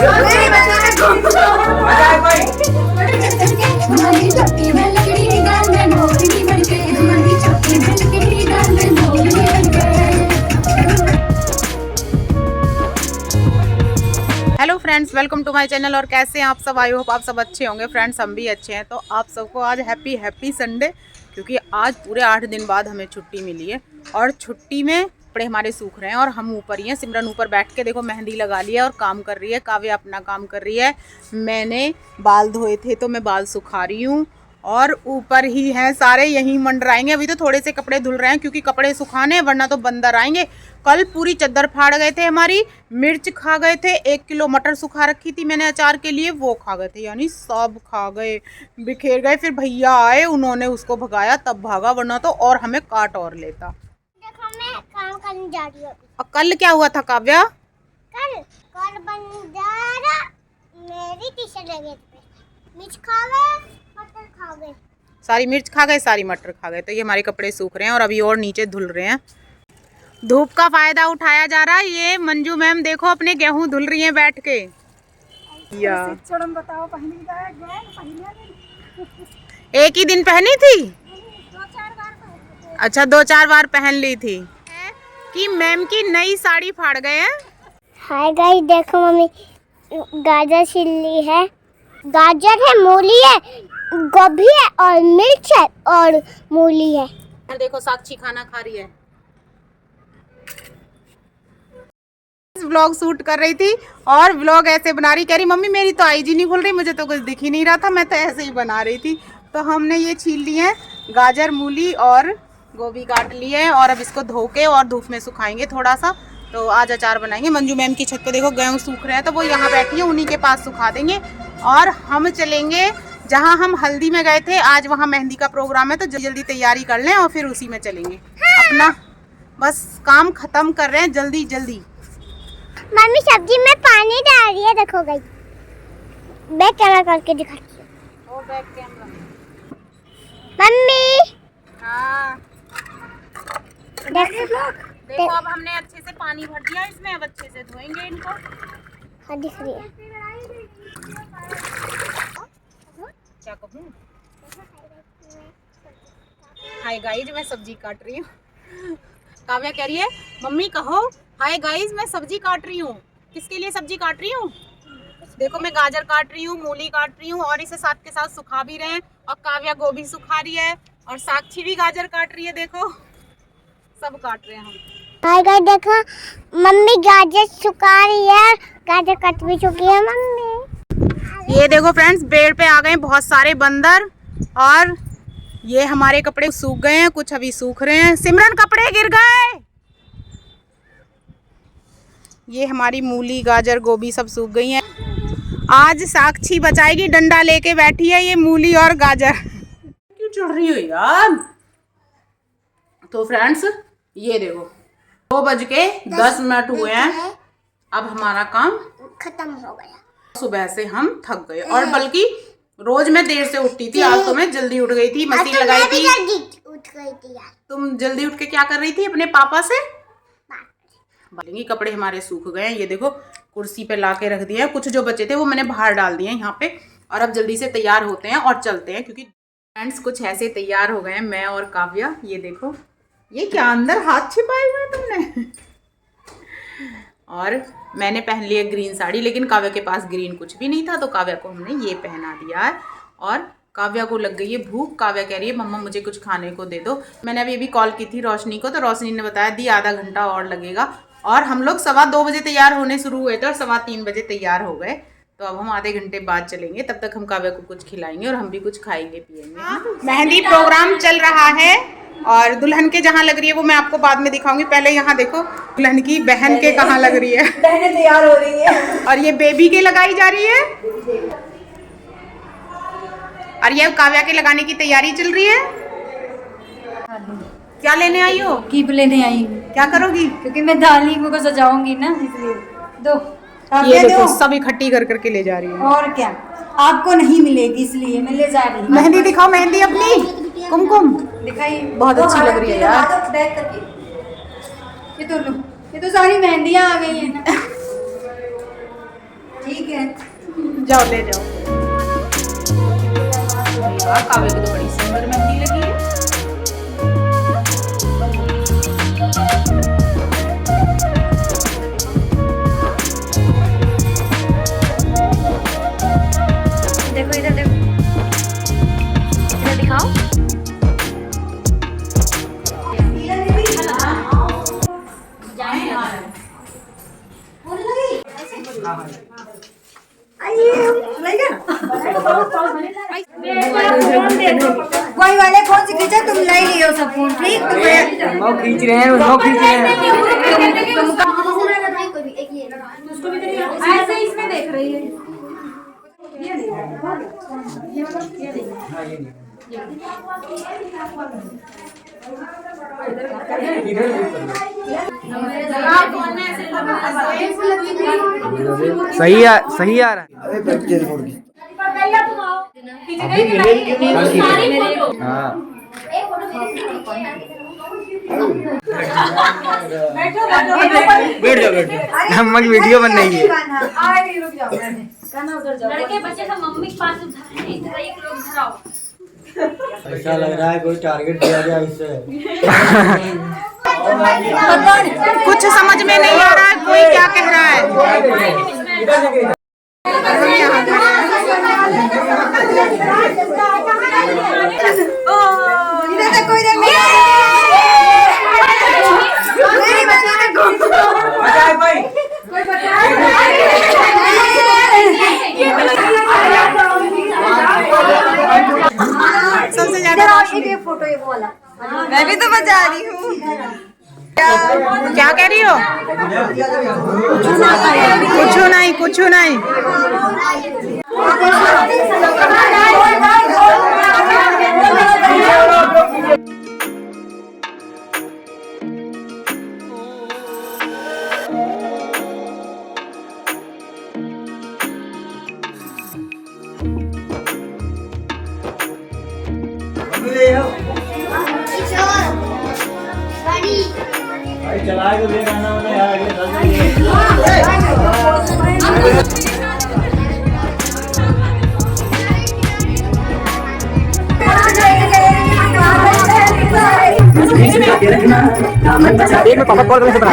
Hello friends, welcome to my channel. और कैसे हैं आप सब? आई होप आप सब अच्छे होंगे। फ्रेंड्स, हम भी अच्छे हैं। तो आप सबको आज हैप्पी संडे, क्योंकि आज पूरे 8 दिन बाद हमें छुट्टी मिली है। और छुट्टी में कपड़े हमारे सूख रहे हैं और हम ऊपर ही हैं। सिमरन ऊपर बैठ के देखो मेहंदी लगा ली है और काम कर रही है। काव्या अपना काम कर रही है। मैंने बाल धोए थे तो मैं बाल सुखा रही हूँ। और ऊपर ही हैं सारे, यहीं मंडराएंगे। अभी तो थोड़े से कपड़े धुल रहे हैं क्योंकि कपड़े सुखाने, वरना तो बंदर आएंगे। कल पूरी चद्दर फाड़ गए थे हमारी, मिर्च खा गए थे। 1 किलो मटर सुखा रखी थी मैंने अचार के लिए, वो खा गए थे। यानी सब खा गए, बिखेर गए। फिर भैया आए, उन्होंने उसको भगाया, तब भागा, वरना तो और हमें काट और लेता। देखो मैं काम करने जा रही हूँ। और कल क्या हुआ था काव्या? कल बंदर मेरी टी-शर्ट लगे थे, मिर्च खा गए, मटर खा गए। सारी मिर्च खा गए, सारी मटर खा गए। तो ये हमारे कपड़े सूख रहे हैं और अभी और नीचे धुल रहे हैं। धूप का फायदा उठाया जा रहा है। ये मंजू मैम देखो अपने गेहूं धुल रही हैं बैठ के। या बताओ, एक ही दिन पहनी थी? 2-4 बार पहनी। अच्छा, 2-4 बार पहन ली थी। कि मैम की नई साड़ी फाड़ गए हैं। हाय गाइस, देखो मम्मी गाजर छिल ली है। गाजर है, मूली है, गोभी है और मिर्च है और मूली है। देखो साक्षी खाना खा रही है। व्लॉग शूट कर रही थी और व्लॉग ऐसे बना रही, कह रही मम्मी मेरी तो आईजी नहीं खुल रही, मुझे तो कुछ दिख ही नहीं रहा था, मैं तो ऐसे ही बना रही थी। तो हमने ये छील लिए हैं, गाजर, मूली और गोभी काट लिए हैं और अब इसको धो के और धूप में सुखाएंगे थोड़ा सा। तो आज अचार बनाएंगे। मंजू मैम की छत पे देखो गेहूँ सूख रहे हैं, तो वो यहाँ बैठी है, उन्हीं के पास सुखा देंगे। और हम चलेंगे जहाँ हम हल्दी में गए थे, आज वहाँ मेहंदी का प्रोग्राम है, तो जल्दी तैयारी कर लें और फिर उसी में चलेंगे। अपना बस काम खत्म कर रहे हैं जल्दी जल्दी। मम्मी सब्जी में पानी डाल रही है, देखो गई। बैक कैमरा करके दिखाती हूँ। ओ बैक कैमरा। मम्मी हाँ देखो, अब हमने अच्छे से पानी भर दिया इसमें, अब अच्छे से धोएंगे इनको। हाँ दिख रही है। क्या कहूँ? हाय गाइस, मैं सब्जी काट रही हूँ। काव्या कह रही है मम्मी कहो हाय गाइस, मैं सब्जी काट रही हूँ। किसके लिए सब्जी काट रही हूँ? देखो मैं गाजर काट रही हूँ, मूली काट रही हूँ और इसे साथ के साथ सुखा भी रहे हैं। और काव्या गोभी सुखा रही है और साक्षी भी गाजर काट रही है। देखो सब काट रहे हैं हम। हाय गाइस, देखो मम्मी गाजर सुखा रही है, गाजर कट भी चुकी है मम्मी। ये देखो फ्रेंड्स, पेड़ पे आ गए बहुत सारे बंदर और ये हमारे कपड़े सूख गए हैं, कुछ अभी सूख रहे हैं। सिमरन कपड़े गिर गए। ये हमारी मूली, गाजर, गोभी सब सूख गई हैं। आज साक्षी बचाएगी, डंडा लेके बैठी है ये मूली और गाजर। क्यों चढ़ रही हो यार? तो फ्रेंड्स ये देखो 2:10 हुए हैं। अब हमारा काम खत्म हो गया। सुबह से हम थक गए और बल्कि रोज मैं देर से उठती थी, आज तो मैं जल्दी उठ गई थी, मशीन लगाई थी। उठ गई थी यार। तुम जल्दी उठ के क्या कर रही थी? अपने पापा से बालेंगी। कपड़े हमारे सूख गए हैं, ये देखो कुर्सी पे ला के रख दिया है। कुछ जो बचे थे वो मैंने बाहर डाल दिए हैं यहाँ पे। और अब जल्दी से तैयार होते हैं और चलते हैं, क्योंकि फ्रेंड्स कुछ ऐसे तैयार हो गए हैं मैं और काव्या। ये देखो, ये क्या अंदर हाथ छिपाए हुए हैं तुमने? और मैंने पहन लिया ग्रीन साड़ी, लेकिन काव्या के पास ग्रीन कुछ भी नहीं था, तो काव्या को हमने ये पहना दिया है। और काव्या को लग गई है भूख। काव्या कह रही है मम्मा मुझे कुछ खाने को दे दो। मैंने अभी कॉल की थी रोशनी को, तो रोशनी ने बताया दी आधा घंटा और लगेगा। और हम लोग 2:15 बजे तैयार होने शुरू हुए थे और 3:15 बजे तैयार हो गए। तो अब हम आधे घंटे बाद चलेंगे, तब तक हम काव्या को कुछ खिलाएंगे और हम भी कुछ खाएंगे पिएंगे। मेहंदी प्रोग्राम चल रहा है और दुल्हन के जहाँ लग रही है वो मैं आपको बाद में दिखाऊंगी। पहले यहाँ देखो दुल्हन की बहन के कहाँ लग रही है। बहनें तैयार हो रही है और ये बेबी के लगाई जा रही है और ये काव्या के लगाने की तैयारी चल रही है। क्या लेने आई हो? कीप लेने आई हूँ, क्या करोगी? क्योंकि मैं दाली को सजाऊंगी ना, इसलिए। दो ये देखो सब इकट्ठी कर करके ले जा रही है। और क्या, आपको नहीं मिलेगी इसलिए मैं ले जा रही हूँ। मेहंदी दिखाओ, मेहंदी अपनी कुमकुम दिखाई, बहुत अच्छी लग रही है यार। बैक करके ये तो लो, ये तो सारी मेहंदियाँ आ गई है ना। ठीक है। जाओ ले जाओ। यार काव्य को तो बड़ी सुंदर मेहंदी लगी है। देखो इधर देखो, इधर दिखाओ। कोई वाले फोन से खींचा, तुम ले लियो सब फोन, ठीक? वो खींच रहे हैं, वो खींच रहे हैं। ऐसे इसमें देख रही है। सही आ रहा है। अभी मिलेगी क्यों नहीं? हाँ बैठ जाओ। हम वीडियो बन रही है। लड़के बच्चे सब मम्मी के पास उधर है, इधर एक लोग इधर आओ। ऐसा लग रहा है कोई टारगेट दिया गया इससे। कुछ समझ में नहीं आ रहा है कोई क्या कह रहा है। सबसे ज्यादा फोटो ये वाला मैं भी तो बजा रही हूँ। क्या कह रही हो? कुछ नहीं। चला के ले गाना वाला यार। पापा कॉल करके बना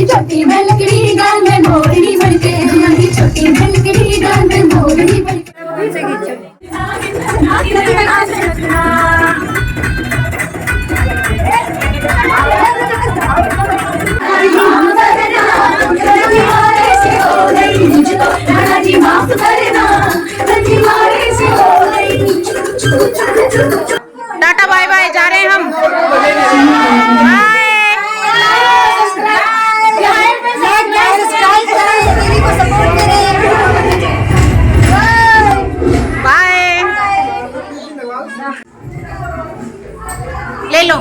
छोटी में लकड़ी गाल में मोरनी बनके, छोटी में लकड़ी गाल में मोरनी बनके। टाटा बाय बाय, जा रहे हैं हम। बाय। ले लो।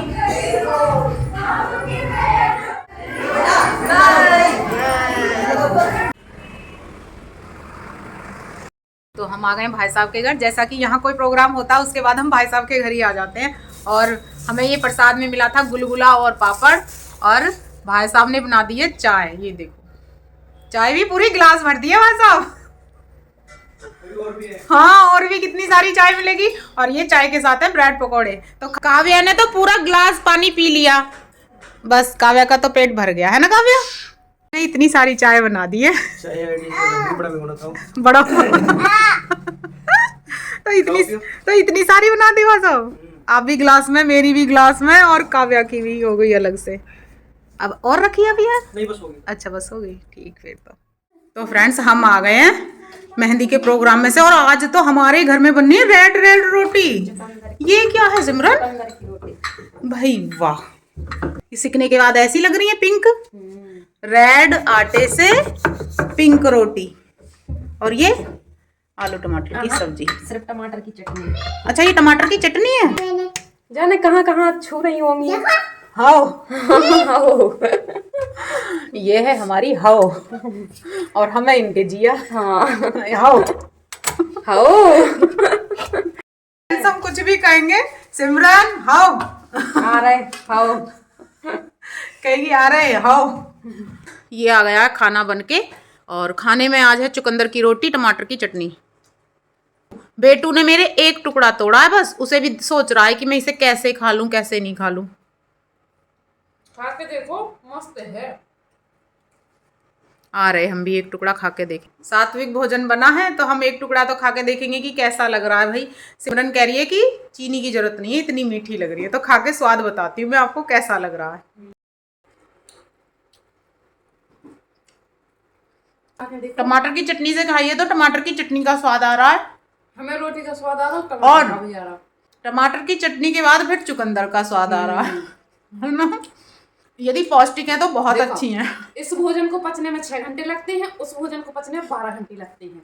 तो हम आ गए भाई साहब के घर। जैसा कि यहाँ कोई प्रोग्राम होता है उसके बाद हम भाई साहब के घर ही आ जाते हैं। और हमें ये प्रसाद में मिला था गुलगुला और पापड़, और भाई साहब ने बना दी है चाय। ये देखो, चाय भी पूरी गिलास भर दी है भाई साहब। हाँ, और भी कितनी सारी चाय मिलेगी। और ये चाय के साथ है ब्रेड पकौड़े। तो काव्या ने तो पूरा गिलास पानी पी लिया, बस काव्या का तो पेट भर गया है ना काव्या। इतनी सारी चाय बना दी है, बड़ा तो इतनी सारी बना दी भाई साहब। आप भी ग्लास में, मेरी भी ग्लास में, और काव्या की भी हो गई अलग से। अब और रखी अभी है? नहीं बस हो गई। अच्छा बस हो गई, ठीक फिर तो फ्रेंड्स हम आ गए हैं मेहंदी के प्रोग्राम में से, और आज तो हमारे घर में बननी है रेड रेड रोटी। ये क्या है सिमरन? भाई वाह, ये सीखने के बाद ऐसी लग रही है पिंक, रेड आटे से पिंक रोटी। और ये आलू टमाटर की सब्जी, सिर्फ टमाटर की चटनी। अच्छा ये टमाटर की चटनी है। जाने कहाँ कहाँ छू रही होंगी। हाओ हाओ। ये है हमारी हाओ, और हमें इनके जिया। हाँ हाओ हाओ। हम कुछ भी कहेंगे, सिमरन हाओ आ रहे हाओ कहेगी, आ रहे हाओ। ये आ गया खाना बनके, और खाने में आज है चुकंदर की रोटी टमाटर की चटनी। बेटू ने मेरे एक टुकड़ा तोड़ा है बस, उसे भी सोच रहा है कि मैं इसे कैसे खा लूं कैसे नहीं खा लूं। खा के देखो, मस्त है। आ रहे हम भी एक टुकड़ा खा के देखें। सात्विक भोजन बना है तो हम एक टुकड़ा तो खा के देखेंगे कि कैसा लग रहा है। भाई सिमरन कह रही है कि चीनी की जरूरत नहीं है, इतनी मीठी लग रही है, तो खा के स्वाद बताती हूँ मैं आपको कैसा लग रहा है। टमाटर की चटनी से खाइए तो टमाटर की चटनी का स्वाद आ रहा है, हमें रोटी का स्वाद आ रहा है, और टमाटर का भी आ रहा है। टमाटर की चटनी के बाद फिर चुकंदर का स्वाद आ रहा है ना। यदि पौष्टिक है तो बहुत देखो, अच्छी हैं। इस भोजन को पचने में 6 घंटे लगते हैं, उस भोजन को पचने में 12 घंटे लगते हैं।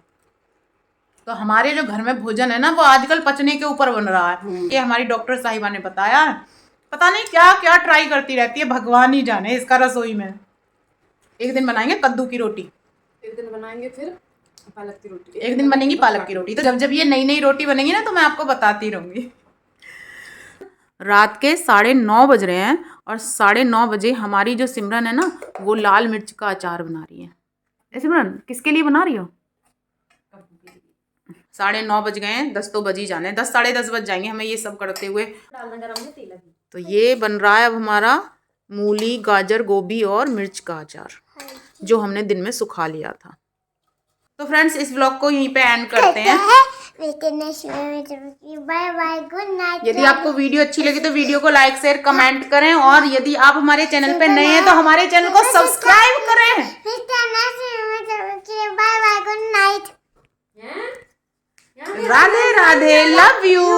तो हमारे जो घर में भोजन है ना, वो आजकल पचने के ऊपर बन रहा है। ये हमारी डॉक्टर साहिबा ने बताया है। पता नहीं क्या क्या ट्राई करती रहती है, भगवान ही जाने इसका रसोई में। एक दिन बनाएंगे कद्दू की रोटी, एक दिन बनाएंगे फिर पालक की रोटी, एक दिन बनेगी पालक की रोटी। तो जब जब ये नई नई रोटी बनेगी ना तो मैं आपको बताती रहूंगी। रात के 9:30 बज रहे हैं, और 9:30 बजे हमारी जो सिमरन है ना, वो लाल मिर्च का अचार बना रही है। ए सिमरन, किसके लिए बना रही हो? 9:30 बज गए हैं, 10 तो बज ही जाने, 10 साढ़े 10 बज जाएंगे हमें ये सब करते हुए। तो ये बन रहा है अब हमारा मूली गाजर गोभी और मिर्च का अचार, जो हमने दिन में सुखा लिया था। तो फ्रेंड्स इस व्लॉग को यहीं पे एंड करते हैं। Bye bye, good night. यदि आपको वीडियो अच्छी लगी तो वीडियो को लाइक शेयर कमेंट करें, और यदि आप हमारे चैनल पे नए हैं तो हमारे चैनल को सब्सक्राइब करें। Bye bye, good night. Radhe Radhe, love you.